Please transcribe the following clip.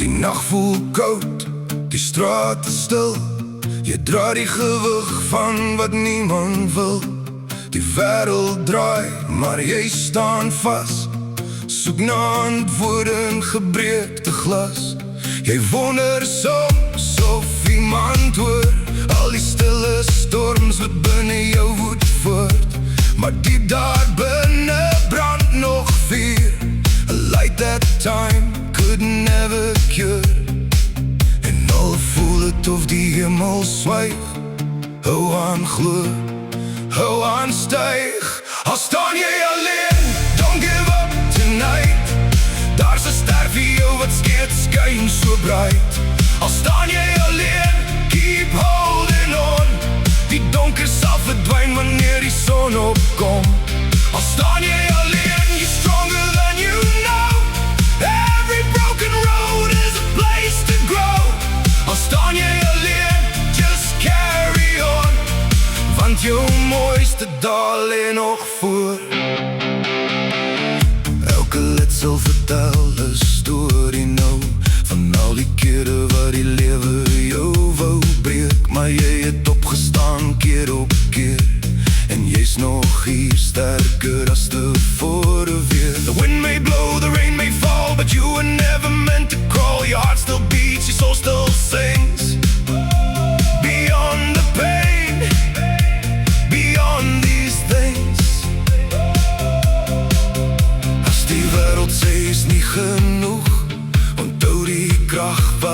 Die nag voel koud, die straat is stil. Jy dra die gewig van wat niemand wil. Die wêreld draai, maar jy staan vas. Soek na antwoorde in gebreekte glas. Jy wonder soms of iemand hoor al die stille storms wat binne jou woed voort. Maar diep daar binne brand nog vuur. A light that time could never cure. En al voel het of die hemel swyg, hou aan glo, hou aan styg. Al staan jy alleen, don't give up tonight. Daar's 'n ster vir jou wat steeds skyn so bright. Al staan jy alleen, keep holding on. Die donker sal verdwyn wanneer die son opkom. Al staan jy alleen, you're stronger than you know. Every broken road is a place to grow. Al staan jy alleen, just carry on. Want jou mooiste dae lê nog voor. Elke lid sal vertel 'n storie nou, van al die kere wat die lewe jou wou breek. Maar jy het opgestaan keer op keer, en jy's nog hier sterker as tevore weer. The wind may blow, the rain may fall, but you were never meant to crawl. Your heart still beats, your soul still sings. Beyond the pain, beyond these things. As die wêreld sê is nie genoeg, onthou die krag wat